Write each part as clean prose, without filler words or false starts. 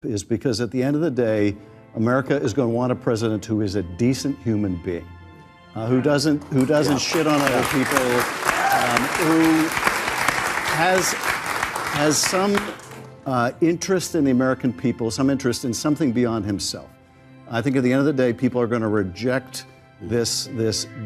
is because at the end of the day, America is going to want a president who is a decent human being, who doesn't shit on other people, who has some interest in the American people, some interest in something beyond himself. I think at the end of the day, people are going to reject this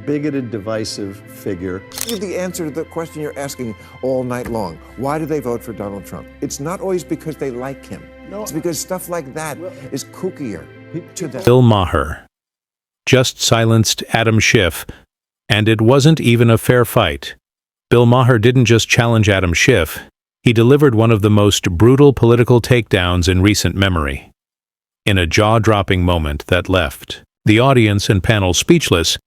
bigoted, divisive figure. Give the answer to the question you're asking all night long. Why do they vote for Donald Trump? It's not always because they like him. No. It's because stuff like that is kookier to them. Bill Maher just silenced Adam Schiff, and it wasn't even a fair fight. Bill Maher didn't just challenge Adam Schiff, he delivered one of the most brutal political takedowns in recent memory. In a jaw-dropping moment that left the audience and panel speechless,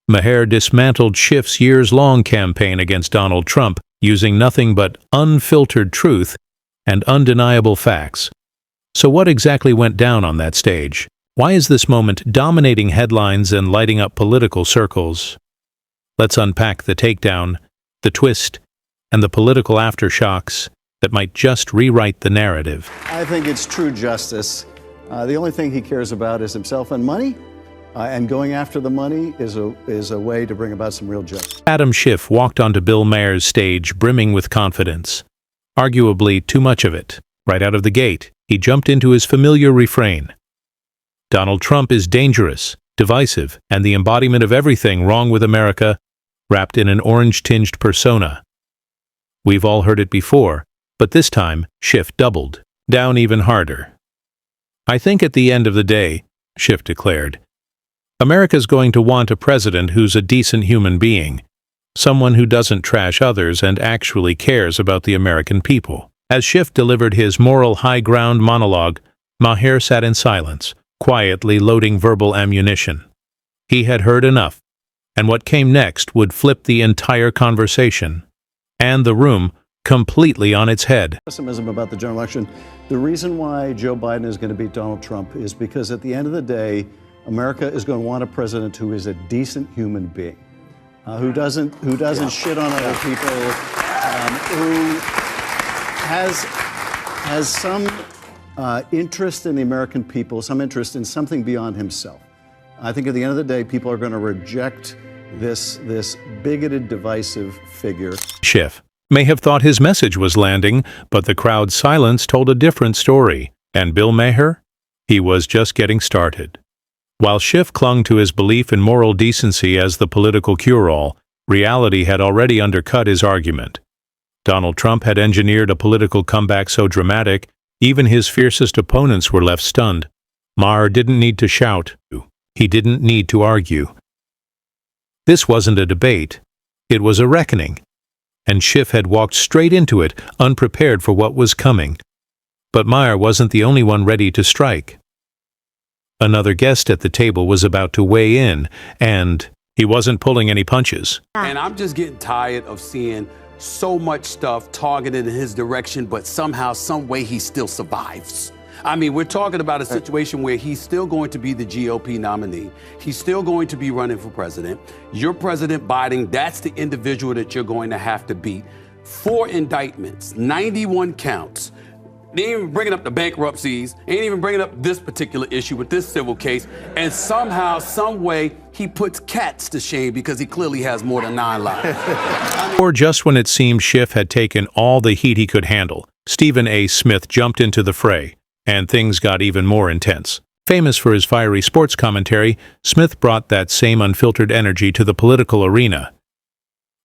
Maher dismantled Schiff's years-long campaign against Donald Trump using nothing but unfiltered truth and undeniable facts. So what exactly went down on that stage? Why is this moment dominating headlines and lighting up political circles? Let's unpack the takedown, the twist, and the political aftershocks that might just rewrite the narrative. I think it's true justice. The only thing he cares about is himself and money, and going after the money is a way to bring about some real justice. Adam Schiff walked onto Bill Maher's stage brimming with confidence, arguably too much of it. Right out of the gate, he jumped into his familiar refrain. Donald Trump is dangerous, divisive, and the embodiment of everything wrong with America, wrapped in an orange-tinged persona. We've all heard it before, but this time, Schiff doubled down even harder. I think at the end of the day, Schiff declared, America's going to want a president who's a decent human being, someone who doesn't trash others and actually cares about the American people. As Schiff delivered his moral high ground monologue, Maher sat in silence, quietly loading verbal ammunition. He had heard enough, and what came next would flip the entire conversation, and the room completely on its head. Pessimism about the general election. The reason why Joe Biden is going to beat Donald Trump is because at the end of the day, America is going to want a president who is a decent human being, who doesn't shit on other people, who has some interest in the American people, some interest in something beyond himself. I think at the end of the day, people are going to reject this bigoted, divisive figure. Schiff may have thought his message was landing, but the crowd's silence told a different story. And Bill Maher? He was just getting started. While Schiff clung to his belief in moral decency as the political cure-all, reality had already undercut his argument. Donald Trump had engineered a political comeback so dramatic, even his fiercest opponents were left stunned. Maher didn't need to shout. He didn't need to argue. This wasn't a debate. It was a reckoning. And Schiff had walked straight into it, unprepared for what was coming. But Maher wasn't the only one ready to strike. Another guest at the table was about to weigh in, and he wasn't pulling any punches. And I'm just getting tired of seeing so much stuff targeted in his direction, but somehow, some way, he still survives. I mean, we're talking about a situation where he's still going to be the GOP nominee. He's still going to be running for president. You're President Biden. That's the individual that you're going to have to beat. 4 indictments, 91 counts. They ain't even bringing up the bankruptcies, ain't even bringing up this particular issue with this civil case. And somehow, some way, he puts cats to shame because he clearly has more than 9 lives. Or just when it seemed Schiff had taken all the heat he could handle, Stephen A. Smith jumped into the fray, and things got even more intense. Famous for his fiery sports commentary, Smith brought that same unfiltered energy to the political arena.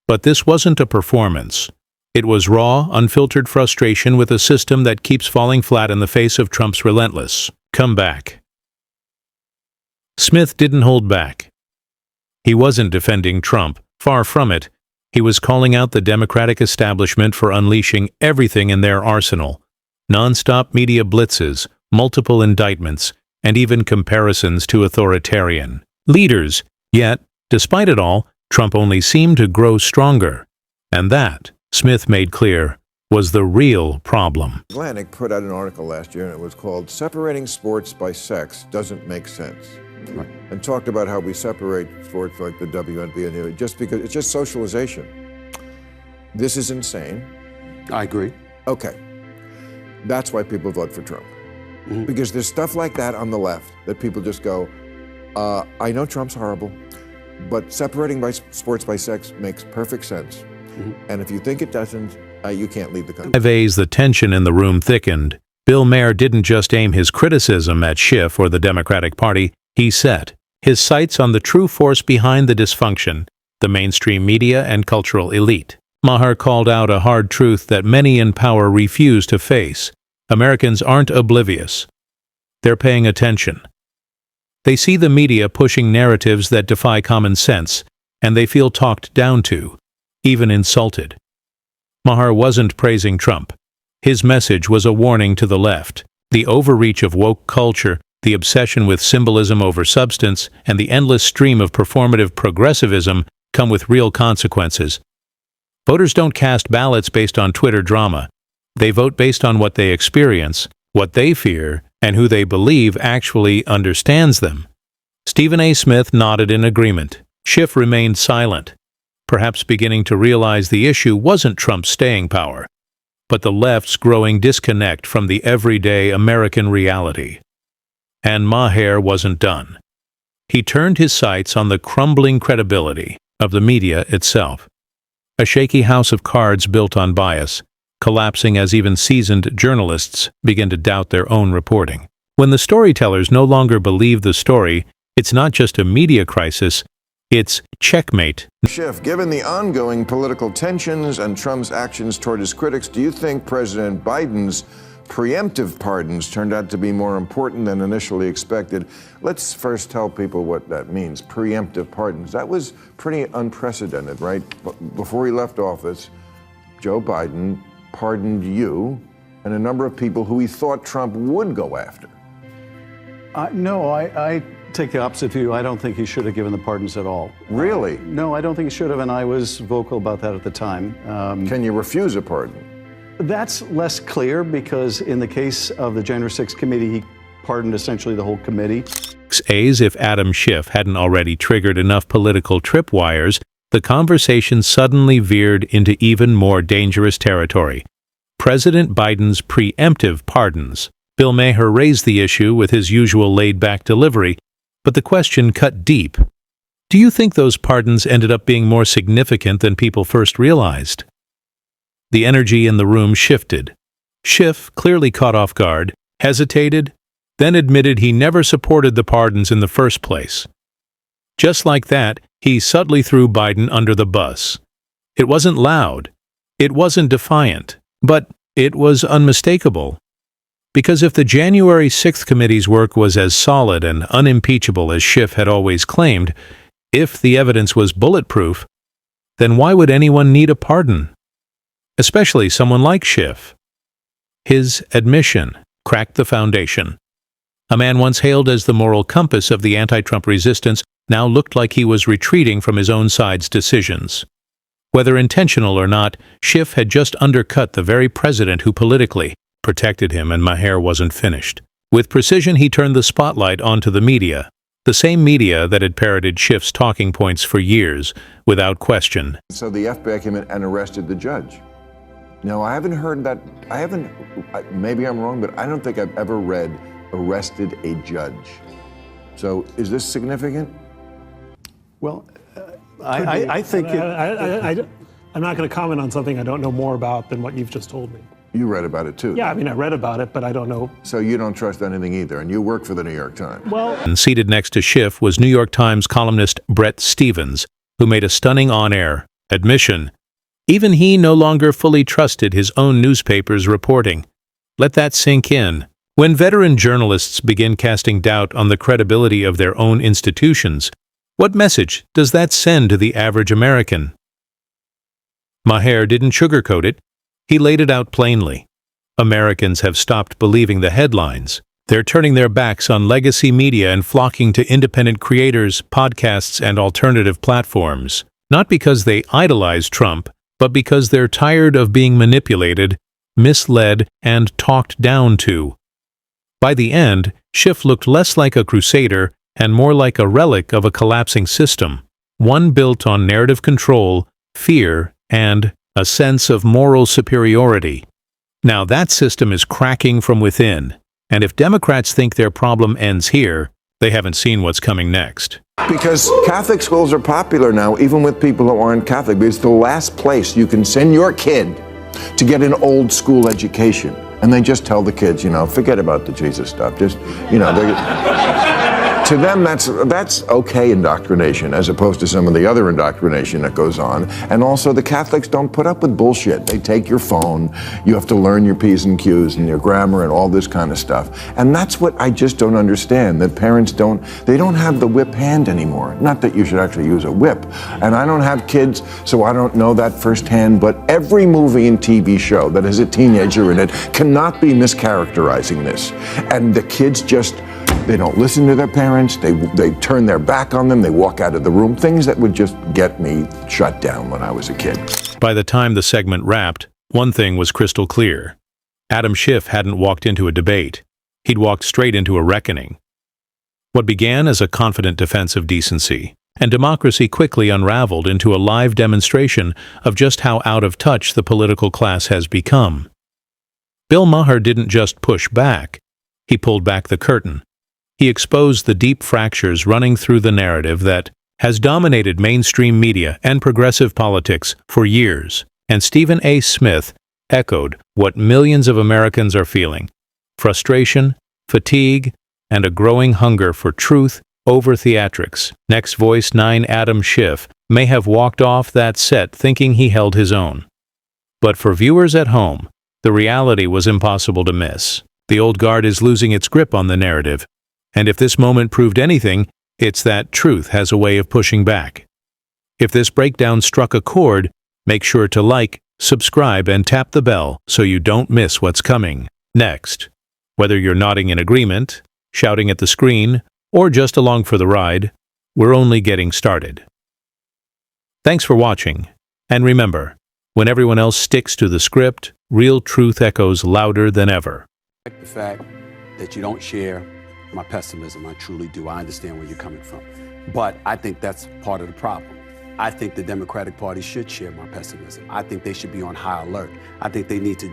But this wasn't a performance. It was raw, unfiltered frustration with a system that keeps falling flat in the face of Trump's relentless comeback. Smith didn't hold back. He wasn't defending Trump. Far from it. He was calling out the Democratic establishment for unleashing everything in their arsenal. Non-stop media blitzes, multiple indictments, and even comparisons to authoritarian leaders. Yet, despite it all, Trump only seemed to grow stronger. And that, Smith made clear, was the real problem. Atlantic put out an article last year, and it was called Separating Sports by Sex Doesn't Make Sense. Right. And talked about how we separate sports like the WNBA and the just because it's just socialization. This is insane. I agree. Okay. That's why people vote for Trump. Because there's stuff like that on the left that people just go, I know Trump's horrible, but separating by sports by sex makes perfect sense. And if you think it doesn't, you can't leave the country. As the tension in the room thickened, Bill Maher didn't just aim his criticism at Schiff or the Democratic Party, he set his sights on the true force behind the dysfunction, the mainstream media and cultural elite. Maher called out a hard truth that many in power refuse to face. Americans aren't oblivious. They're paying attention. They see the media pushing narratives that defy common sense, and they feel talked down to, even insulted. Maher wasn't praising Trump. His message was a warning to the left. The overreach of woke culture, the obsession with symbolism over substance, and the endless stream of performative progressivism come with real consequences. Voters don't cast ballots based on Twitter drama. They vote based on what they experience, what they fear, and who they believe actually understands them. Stephen A. Smith nodded in agreement. Schiff remained silent, perhaps beginning to realize the issue wasn't Trump's staying power, but the left's growing disconnect from the everyday American reality. And Maher wasn't done. He turned his sights on the crumbling credibility of the media itself. A shaky house of cards built on bias, collapsing as even seasoned journalists begin to doubt their own reporting. When the storytellers no longer believe the story, it's not just a media crisis, it's checkmate. Schiff, given the ongoing political tensions and Trump's actions toward his critics, do you think President Biden's preemptive pardons turned out to be more important than initially expected? Let's first tell people what that means, preemptive pardons. That was pretty unprecedented, right? Before he left office, Joe Biden pardoned you and a number of people who he thought Trump would go after. No, I take the opposite view. I don't think he should have given the pardons at all. Really? No, I don't think he should have, and I was vocal about that at the time. Can you refuse a pardon? That's less clear because in the case of the January 6th committee, he pardoned essentially the whole committee. As if Adam Schiff hadn't already triggered enough political tripwires, the conversation suddenly veered into even more dangerous territory. President Biden's preemptive pardons. Bill Maher raised the issue with his usual laid-back delivery, but the question cut deep. Do you think those pardons ended up being more significant than people first realized? The energy in the room shifted. Schiff, clearly caught off guard, hesitated, then admitted he never supported the pardons in the first place. Just like that, he subtly threw Biden under the bus. It wasn't loud, it wasn't defiant, but it was unmistakable. Because if the January 6th committee's work was as solid and unimpeachable as Schiff had always claimed, if the evidence was bulletproof, then why would anyone need a pardon? Especially someone like Schiff. His admission cracked the foundation. A man once hailed as the moral compass of the anti-Trump resistance now looked like he was retreating from his own side's decisions. Whether intentional or not, Schiff had just undercut the very president who politically protected him, and Maher wasn't finished. With precision, he turned the spotlight onto the media, the same media that had parroted Schiff's talking points for years, without question. So the FBI came in and arrested the judge. No, I haven't heard that. Maybe I'm wrong, but I don't think I've ever read arrested a judge. So is this significant? Well, I think I'm not going to comment on something I don't know more about than what you've just told me. You read about it too. Yeah, I mean, I read about it, but I don't know. So you don't trust anything either, and you work for the New York Times. Well, And seated next to Schiff was New York Times columnist Bret Stephens, who made a stunning on-air admission. Even he no longer fully trusted his own newspaper's reporting. Let that sink in. When veteran journalists begin casting doubt on the credibility of their own institutions, what message does that send to the average American? Maher didn't sugarcoat it. He laid it out plainly. Americans have stopped believing the headlines. They're turning their backs on legacy media and flocking to independent creators, podcasts, and alternative platforms. Not because they idolize Trump, but because they're tired of being manipulated, misled, and talked down to. By the end, Schiff looked less like a crusader and more like a relic of a collapsing system, one built on narrative control, fear, and a sense of moral superiority. Now that system is cracking from within, And if Democrats think their problem ends here, they haven't seen what's coming next. Because Catholic schools are popular now, even with people who aren't Catholic. It's the last place you can send your kid to get an old school education. And they just tell the kids, forget about the Jesus stuff. Just, to them, that's okay indoctrination, as opposed to some of the other indoctrination that goes on. And also, the Catholics don't put up with bullshit. They take your phone. You have to learn your P's and Q's and your grammar and all this kind of stuff. And that's what I just don't understand, that parents don't have the whip hand anymore. Not that you should actually use a whip. And I don't have kids, so I don't know that firsthand, but every movie and TV show that has a teenager in it cannot be mischaracterizing this. And the kids they don't listen to their parents, they turn their back on them, they walk out of the room, things that would just get me shut down when I was a kid. By the time the segment wrapped, one thing was crystal clear. Adam Schiff hadn't walked into a debate. He'd walked straight into a reckoning. What began as a confident defense of decency and democracy quickly unraveled into a live demonstration of just how out of touch the political class has become. Bill Maher didn't just push back, he pulled back the curtain. He exposed the deep fractures running through the narrative that has dominated mainstream media and progressive politics for years, and Stephen A. Smith echoed what millions of Americans are feeling: frustration, fatigue, and a growing hunger for truth over theatrics. Next Voice 9 Adam Schiff may have walked off that set thinking he held his own. But for viewers at home, the reality was impossible to miss. The old guard is losing its grip on the narrative. And if this moment proved anything, it's that truth has a way of pushing back. If this breakdown struck a chord, make sure to like, subscribe, and tap the bell so you don't miss what's coming next. Whether you're nodding in agreement, shouting at the screen, or just along for the ride, we're only getting started. Thanks for watching, and remember, when everyone else sticks to the script, real truth echoes louder than ever. The fact that you don't share my pessimism, I truly do. I understand where you're coming from. But I think that's part of the problem. I think the Democratic Party should share my pessimism. I think they should be on high alert. I think they need to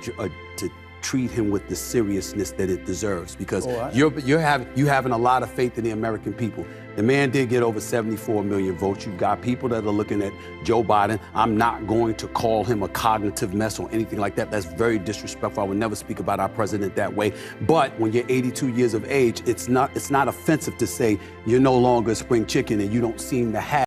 treat him with the seriousness that it deserves, because you having a lot of faith in the American people. The man did get over 74 million votes. You've got people that are looking at Joe Biden. I'm not going to call him a cognitive mess or anything like that. That's very disrespectful. I would never speak about our president that way. But when you're 82 years of age, it's not offensive to say you're no longer a spring chicken and you don't seem to have